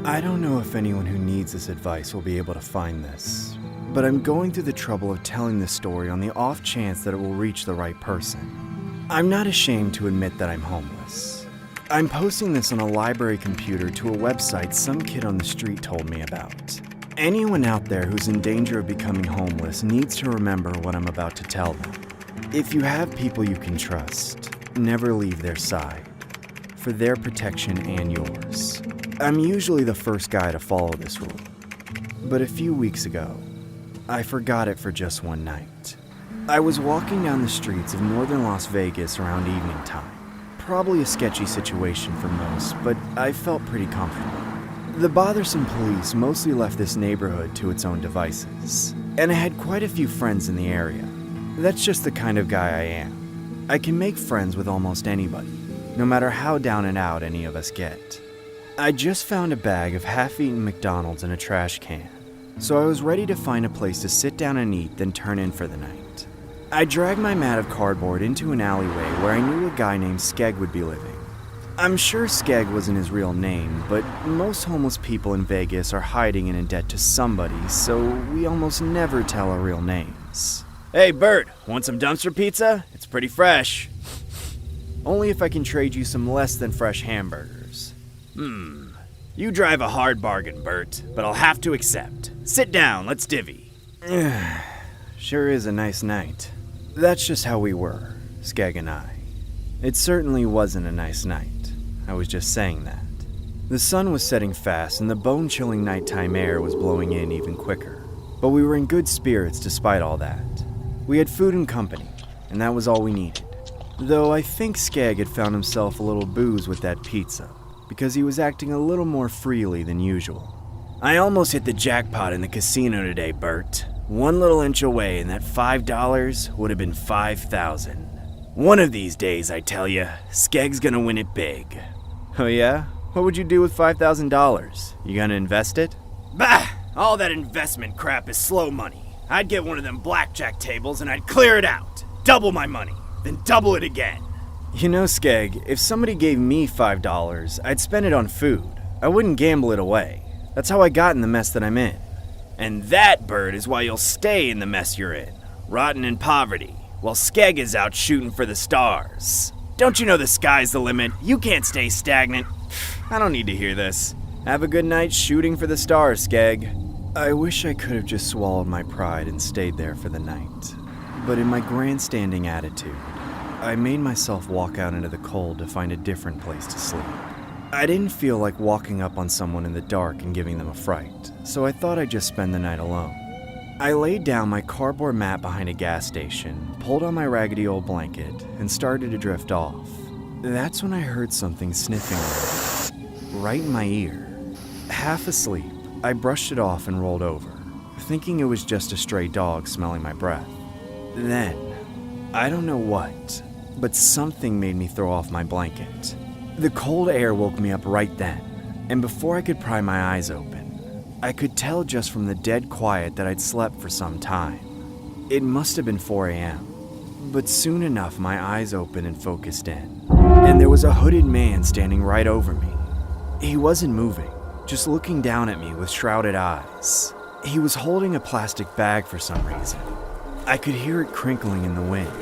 I don't know if anyone who needs this advice will be able to find this, but I'm going through the trouble of telling this story on the off chance that it will reach the right person. I'm not ashamed to admit that I'm homeless. I'm posting this on a library computer to a website some kid on the street told me about. Anyone out there who's in danger of becoming homeless needs to remember what I'm about to tell them. If you have people you can trust, never leave their side, for their protection and yours. I'm usually the first guy to follow this rule, but a few weeks ago, I forgot it for just one night. I was walking down the streets of northern Las Vegas around evening time. Probably a sketchy situation for most, but I felt pretty comfortable. The bothersome police mostly left this neighborhood to its own devices, and I had quite a few friends in the area. That's just the kind of guy I am. I can make friends with almost anybody, no matter how down and out any of us get. I just found a bag of half-eaten McDonald's in a trash can, so I was ready to find a place to sit down and eat, then turn in for the night. I dragged my mat of cardboard into an alleyway where I knew a guy named Skeg would be living. I'm sure Skeg wasn't his real name, but most homeless people in Vegas are hiding and in debt to somebody, so we almost never tell our real names. Hey Bert, want some dumpster pizza? It's pretty fresh. Only if I can trade you some less than fresh hamburgers. You drive a hard bargain, Bert, but I'll have to accept. Sit down, let's divvy. Sure is a nice night. That's just how we were, Skeg and I. It certainly wasn't a nice night. I was just saying that. The sun was setting fast and the bone-chilling nighttime air was blowing in even quicker. But we were in good spirits despite all that. We had food and company, and that was all we needed. Though I think Skeg had found himself a little booze with that pizza, because he was acting a little more freely than usual. I almost hit the jackpot in the casino today, Bert. One little inch away, and that $5 would have been 5,000. One of these days, I tell ya, Skeg's gonna win it big. Oh yeah? What would you do with $5,000? You gonna invest it? Bah! All that investment crap is slow money. I'd get one of them blackjack tables and I'd clear it out. Double my money, then double it again. You know, Skeg, if somebody gave me $5, I'd spend it on food. I wouldn't gamble it away. That's how I got in the mess that I'm in. And that, Bird, is why you'll stay in the mess you're in, rotting in poverty, while Skeg is out shooting for the stars. Don't you know the sky's the limit? You can't stay stagnant. I don't need to hear this. Have a good night shooting for the stars, Skeg. I wish I could have just swallowed my pride and stayed there for the night. But in my grandstanding attitude, I made myself walk out into the cold to find a different place to sleep. I didn't feel like walking up on someone in the dark and giving them a fright, so I thought I'd just spend the night alone. I laid down my cardboard mat behind a gas station, pulled on my raggedy old blanket, and started to drift off. That's when I heard something sniffing right in my ear. Half asleep, I brushed it off and rolled over, thinking it was just a stray dog smelling my breath. Then, I don't know what, but something made me throw off my blanket. The cold air woke me up right then, and before I could pry my eyes open, I could tell just from the dead quiet that I'd slept for some time. It must have been 4 a.m., but soon enough my eyes opened and focused in, and there was a hooded man standing right over me. He wasn't moving, just looking down at me with shrouded eyes. He was holding a plastic bag for some reason. I could hear it crinkling in the wind,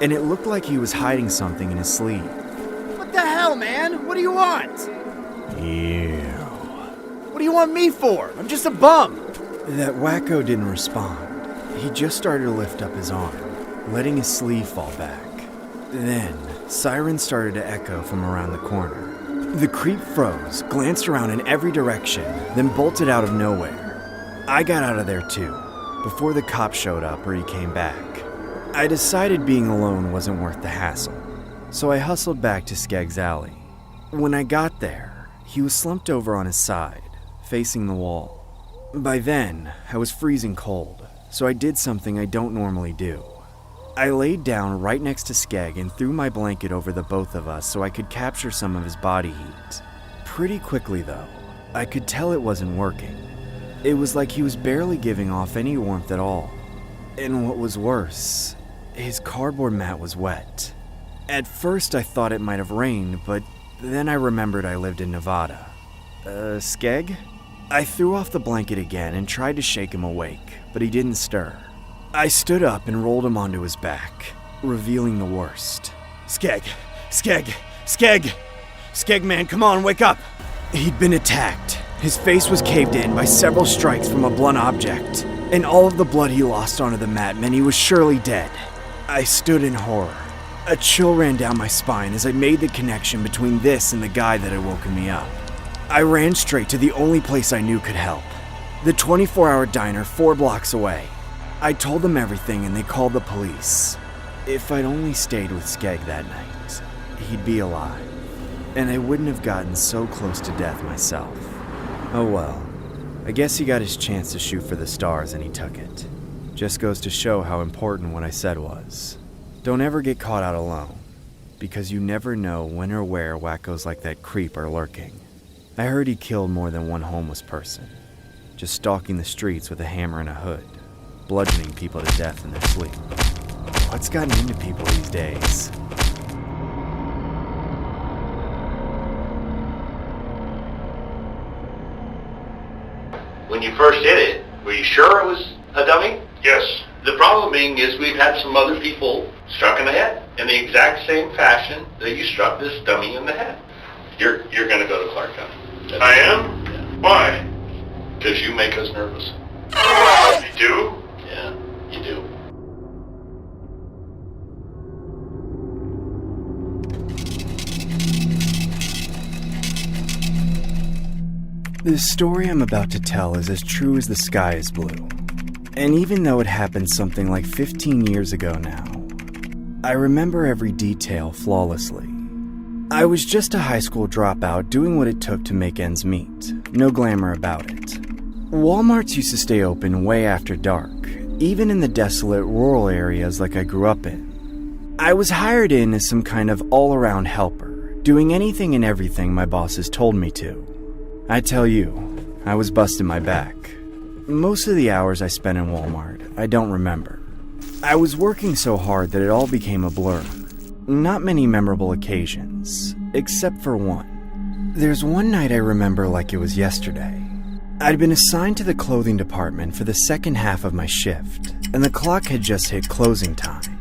and it looked like he was hiding something in his sleeve. What the hell, man? What do you want? Ew. What do you want me for? I'm just a bum. That wacko didn't respond. He just started to lift up his arm, letting his sleeve fall back. Then, sirens started to echo from around the corner. The creep froze, glanced around in every direction, then bolted out of nowhere. I got out of there too. before the cop showed up or he came back. I decided being alone wasn't worth the hassle, so I hustled back to Skeg's alley. When I got there, he was slumped over on his side, facing the wall. By then, I was freezing cold, so I did something I don't normally do. I laid down right next to Skeg and threw my blanket over the both of us so I could capture some of his body heat. Pretty quickly, though, I could tell it wasn't working. It was like he was barely giving off any warmth at all. And what was worse, his cardboard mat was wet. At first, I thought it might have rained, but then I remembered I lived in Nevada. Skeg? I threw off the blanket again and tried to shake him awake, but he didn't stir. I stood up and rolled him onto his back, revealing the worst. Skeg! Skeg! Skeg! Skeg, man, come on, wake up! He'd been attacked. His face was caved in by several strikes from a blunt object, and all of the blood he lost onto the mat meant he was surely dead. I stood in horror. A chill ran down my spine as I made the connection between this and the guy that had woken me up. I ran straight to the only place I knew could help, the 24-hour diner 4 blocks away. I told them everything and they called the police. If I'd only stayed with Skeg that night, he'd be alive, and I wouldn't have gotten so close to death myself. Oh well, I guess he got his chance to shoot for the stars and he took it. Just goes to show how important what I said was. Don't ever get caught out alone, because you never know when or where wackos like that creep are lurking. I heard he killed more than one homeless person, just stalking the streets with a hammer and a hood, bludgeoning people to death in their sleep. What's gotten into people these days? When you first hit it, were you sure it was a dummy? Yes. The problem being is we've had some other people struck in the head in the exact same fashion that you struck this dummy in the head. You're going to go to Clark County. I am? Yeah. Why? Because you make us nervous. You do? Yeah, you do. The story I'm about to tell is as true as the sky is blue. And even though it happened something like 15 years ago now, I remember every detail flawlessly. I was just a high school dropout doing what it took to make ends meet. No glamour about it. Walmarts used to stay open way after dark, even in the desolate rural areas like I grew up in. I was hired in as some kind of all-around helper, doing anything and everything my bosses told me to. I tell you, I was busting my back. Most of the hours I spent in Walmart, I don't remember. I was working so hard that it all became a blur. Not many memorable occasions, except for one. There's one night I remember like it was yesterday. I'd been assigned to the clothing department for the second half of my shift, and the clock had just hit closing time.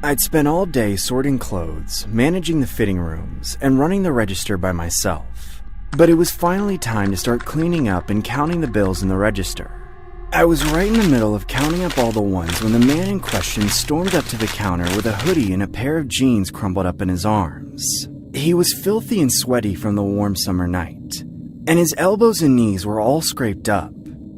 I'd spent all day sorting clothes, managing the fitting rooms, and running the register by myself. But it was finally time to start cleaning up and counting the bills in the register. I was right in the middle of counting up all the ones when the man in question stormed up to the counter with a hoodie and a pair of jeans crumpled up in his arms. He was filthy and sweaty from the warm summer night, and his elbows and knees were all scraped up.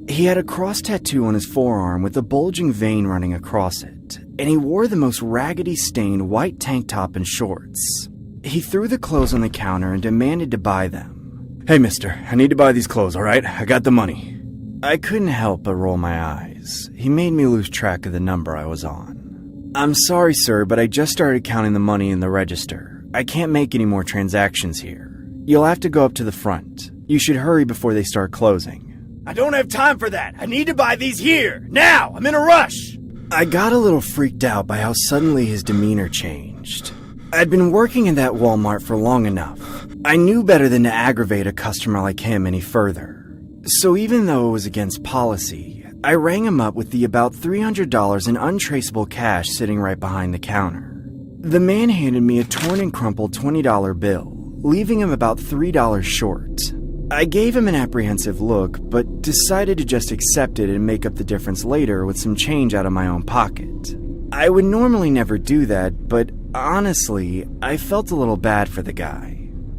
He had a cross tattoo on his forearm with a bulging vein running across it, and he wore the most raggedy stained white tank top and shorts. He threw the clothes on the counter and demanded to buy them. "Hey mister, I need to buy these clothes, alright? I got the money." I couldn't help but roll my eyes. He made me lose track of the number I was on. "I'm sorry sir, but I just started counting the money in the register. I can't make any more transactions here. You'll have to go up to the front. You should hurry before they start closing." I don't have time for that. I need to buy these here, now. I'm in a rush. I got a little freaked out by how suddenly his demeanor changed. I'd been working in that Walmart for long enough. I knew better than to aggravate a customer like him any further. So even though it was against policy, I rang him up with the about $300 in untraceable cash sitting right behind the counter. The man handed me a torn and crumpled $20 bill, leaving him about $3 short. I gave him an apprehensive look, but decided to just accept it and make up the difference later with some change out of my own pocket. I would normally never do that, but honestly, I felt a little bad for the guy.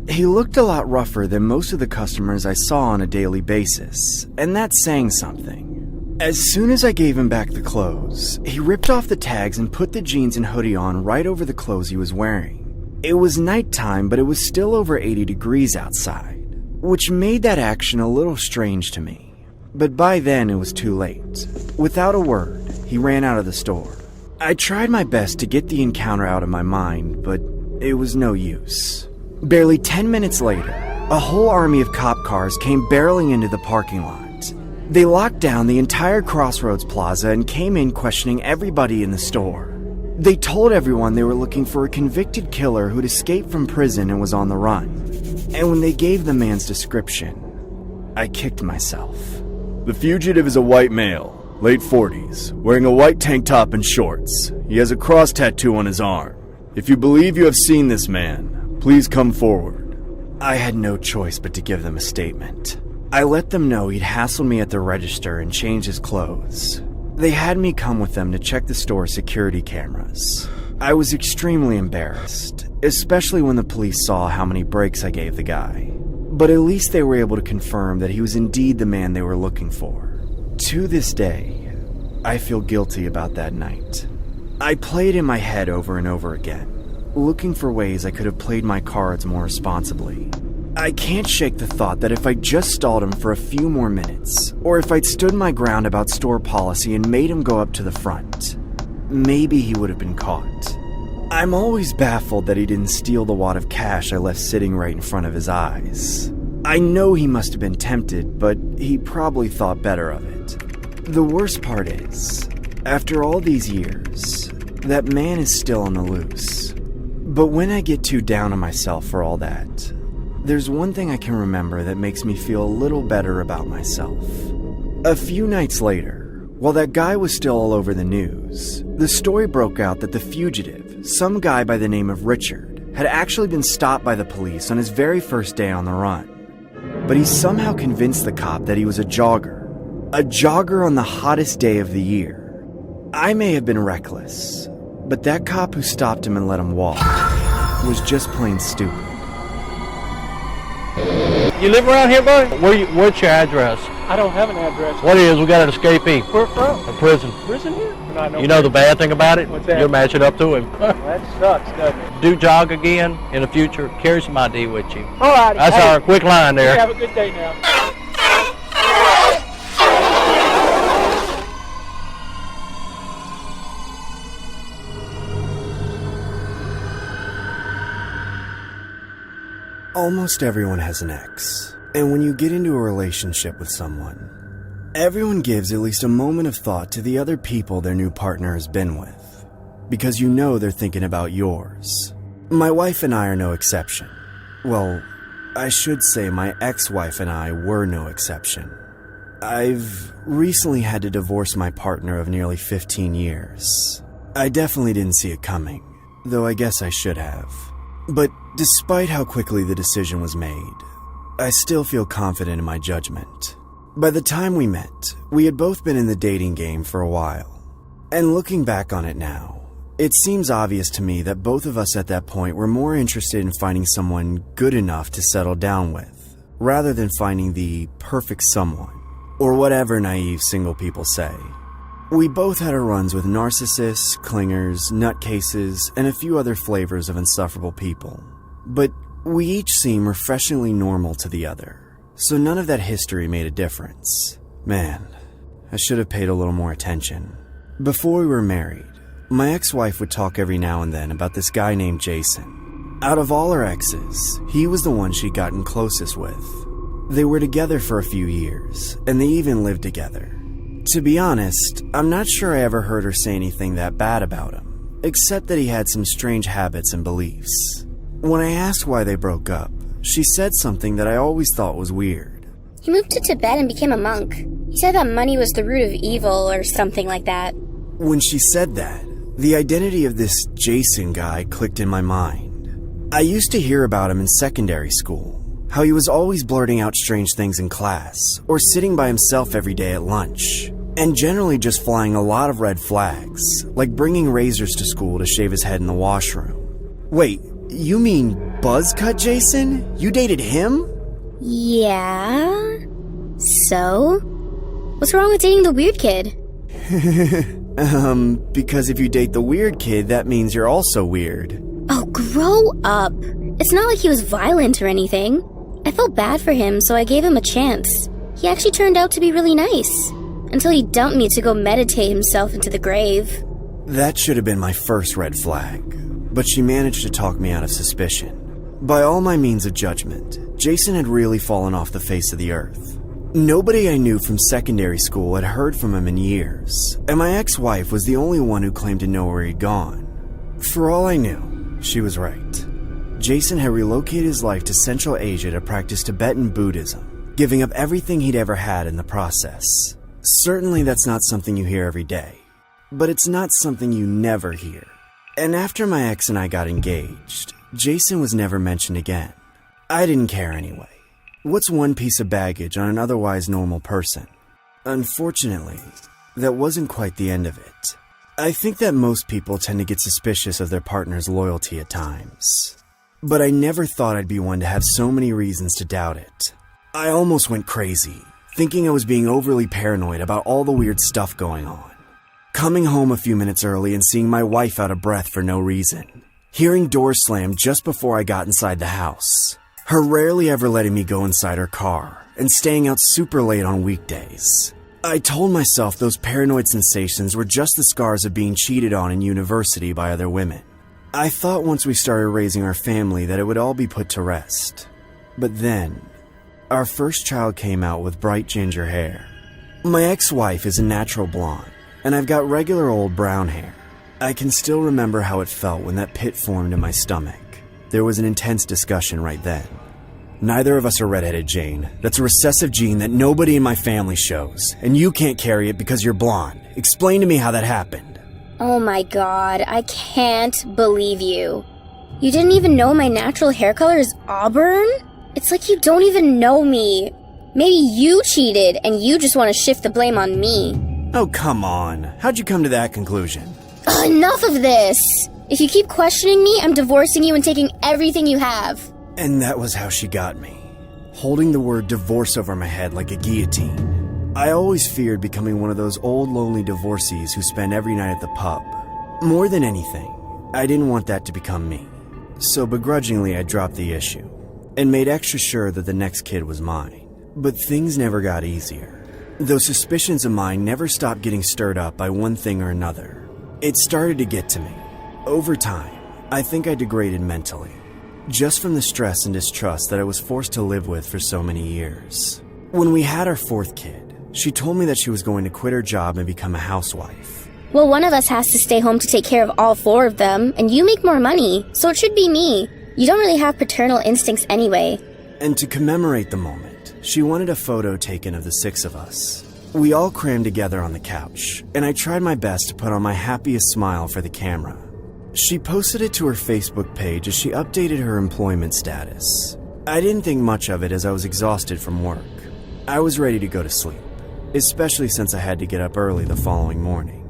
He looked a lot rougher than most of the customers I saw on a daily basis, and that's saying something. As soon as I gave him back the clothes, he ripped off the tags and put the jeans and hoodie on right over the clothes he was wearing. It was nighttime, but it was still over 80 degrees outside, which made that action a little strange to me. But by then it was too late. Without a word, he ran out of the store. I tried my best to get the encounter out of my mind, but it was no use. Barely 10 minutes later, a whole army of cop cars came barreling into the parking lot. They locked down the entire Crossroads Plaza and came in questioning everybody in the store. They told everyone they were looking for a convicted killer who'd escaped from prison and was on the run. And when they gave the man's description, I kicked myself. The fugitive is a white male, late 40s, wearing a white tank top and shorts. He has a cross tattoo on his arm. If you believe you have seen this man, please come forward. I had no choice but to give them a statement. I let them know he'd hassled me at the register and changed his clothes. They had me come with them to check the store's security cameras. I was extremely embarrassed, especially when the police saw how many breaks I gave the guy. But at least they were able to confirm that he was indeed the man they were looking for. To this day, I feel guilty about that night. I played in my head over and over again, looking for ways I could have played my cards more responsibly. I can't shake the thought that if I just stalled him for a few more minutes, or if I'd stood my ground about store policy and made him go up to the front, maybe he would have been caught. I'm always baffled that he didn't steal the wad of cash I left sitting right in front of his eyes. I know he must have been tempted, but he probably thought better of it. The worst part is, after all these years, that man is still on the loose. But when I get too down on myself for all that, there's one thing I can remember that makes me feel a little better about myself. A few nights later, while that guy was still all over the news, the story broke out that the fugitive, some guy by the name of Richard, had actually been stopped by the police on his very first day on the run. But he somehow convinced the cop that he was a jogger on the hottest day of the year. I may have been reckless, but that cop who stopped him and let him walk was just plain stupid. You live around here, buddy? What's your address? I don't have an address. What is? We got an escapee. Where from? A prison. Prison here? You know the bad thing about it? What's that? You'll match it up to him. That sucks, doesn't it? Do jog again in the future. Carry some ID with you. All right. That's our quick line there. Have a good day now. Almost everyone has an ex, and when you get into a relationship with someone, everyone gives at least a moment of thought to the other people their new partner has been with, because you know they're thinking about yours. My wife and I are no exception. Well, I should say my ex-wife and I were no exception. I've recently had to divorce my partner of nearly 15 years. I definitely didn't see it coming, though I guess I should have. But despite how quickly the decision was made, I still feel confident in my judgment. By the time we met, we had both been in the dating game for a while. And looking back on it now, it seems obvious to me that both of us at that point were more interested in finding someone good enough to settle down with, rather than finding the perfect someone, or whatever naive single people say. We both had our runs with narcissists, clingers, nutcases, and a few other flavors of insufferable people. But we each seem refreshingly normal to the other, so none of that history made a difference. Man, I should have paid a little more attention. Before we were married, my ex-wife would talk every now and then about this guy named Jason. Out of all her exes, he was the one she'd gotten closest with. They were together for a few years, and they even lived together. To be honest, I'm not sure I ever heard her say anything that bad about him, except that he had some strange habits and beliefs. When I asked why they broke up, she said something that I always thought was weird. He moved to Tibet and became a monk. He said that money was the root of evil or something like that. When she said that, the identity of this Jason guy clicked in my mind. I used to hear about him in secondary school, how he was always blurting out strange things in class, or sitting by himself every day at lunch, and generally just flying a lot of red flags, like bringing razors to school to shave his head in the washroom. Wait, you mean Buzzcut Jason? You dated him? Yeah? So? What's wrong with dating the weird kid? Because if you date the weird kid, that means you're also weird. Oh, grow up. It's not like he was violent or anything. I felt bad for him, so I gave him a chance. He actually turned out to be really nice. Until he dumped me to go meditate himself into the grave. That should have been my first red flag, but she managed to talk me out of suspicion. By all my means of judgment, Jason had really fallen off the face of the earth. Nobody I knew from secondary school had heard from him in years, and my ex-wife was the only one who claimed to know where he'd gone. For all I knew, she was right. Jason had relocated his life to Central Asia to practice Tibetan Buddhism, giving up everything he'd ever had in the process. Certainly that's not something you hear every day, but it's not something you never hear. And after my ex and I got engaged, Jason was never mentioned again. I didn't care anyway. What's one piece of baggage on an otherwise normal person? Unfortunately, that wasn't quite the end of it. I think that most people tend to get suspicious of their partner's loyalty at times. But I never thought I'd be one to have so many reasons to doubt it. I almost went crazy, thinking I was being overly paranoid about all the weird stuff going on. Coming home a few minutes early and seeing my wife out of breath for no reason. Hearing doors slam just before I got inside the house. Her rarely ever letting me go inside her car, and staying out super late on weekdays. I told myself those paranoid sensations were just the scars of being cheated on in university by other women. I thought once we started raising our family that it would all be put to rest. But then, our first child came out with bright ginger hair. My ex-wife is a natural blonde, and I've got regular old brown hair. I can still remember how it felt when that pit formed in my stomach. There was an intense discussion right then. Neither of us are redheaded, Jane. That's a recessive gene that nobody in my family shows, and you can't carry it because you're blonde. Explain to me how that happened. Oh my god, I can't believe you. You didn't even know my natural hair color is auburn? It's like you don't even know me. Maybe you cheated and you just want to shift the blame on me. Oh, come on. How'd you come to that conclusion? Enough of this! If you keep questioning me, I'm divorcing you and taking everything you have. And that was how she got me. Holding the word divorce over my head like a guillotine. I always feared becoming one of those old lonely divorcees who spend every night at the pub. More than anything, I didn't want that to become me. So begrudgingly I dropped the issue, and made extra sure that the next kid was mine. But things never got easier. Those suspicions of mine never stopped getting stirred up by one thing or another. It started to get to me. Over time, I think I degraded mentally. Just from the stress and distrust that I was forced to live with for so many years. When we had our fourth kid, she told me that she was going to quit her job and become a housewife. Well, one of us has to stay home to take care of all four of them, and you make more money, so it should be me. You don't really have paternal instincts anyway. And to commemorate the moment, she wanted a photo taken of the six of us. We all crammed together on the couch, and I tried my best to put on my happiest smile for the camera. She posted it to her Facebook page as she updated her employment status. I didn't think much of it as I was exhausted from work. I was ready to go to sleep, especially since I had to get up early the following morning.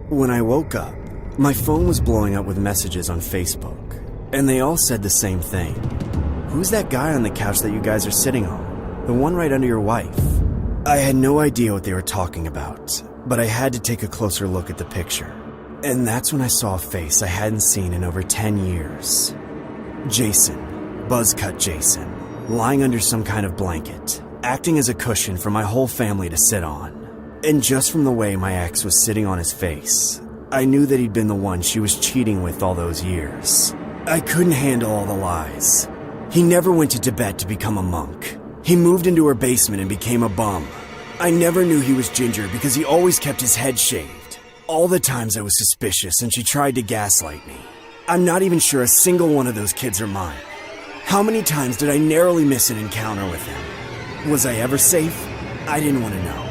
When I woke up, my phone was blowing up with messages on Facebook, and they all said the same thing. Who's that guy on the couch that you guys are sitting on? The one right under your wife? I had no idea what they were talking about, but I had to take a closer look at the picture. And that's when I saw a face I hadn't seen in over 10 years. Jason, buzzcut Jason, lying under some kind of blanket, acting as a cushion for my whole family to sit on. And just from the way my ex was sitting on his face, I knew that he'd been the one she was cheating with all those years. I couldn't handle all the lies. He never went to Tibet to become a monk. He moved into her basement and became a bum. I never knew he was ginger because he always kept his head shaved. All the times I was suspicious and she tried to gaslight me. I'm not even sure a single one of those kids are mine. How many times did I narrowly miss an encounter with him? Was I ever safe? I didn't want to know.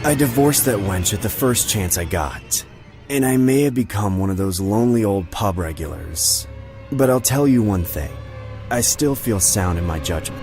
I divorced that wench at the first chance I got. And I may have become one of those lonely old pub regulars. But I'll tell you one thing. I still feel sound in my judgment.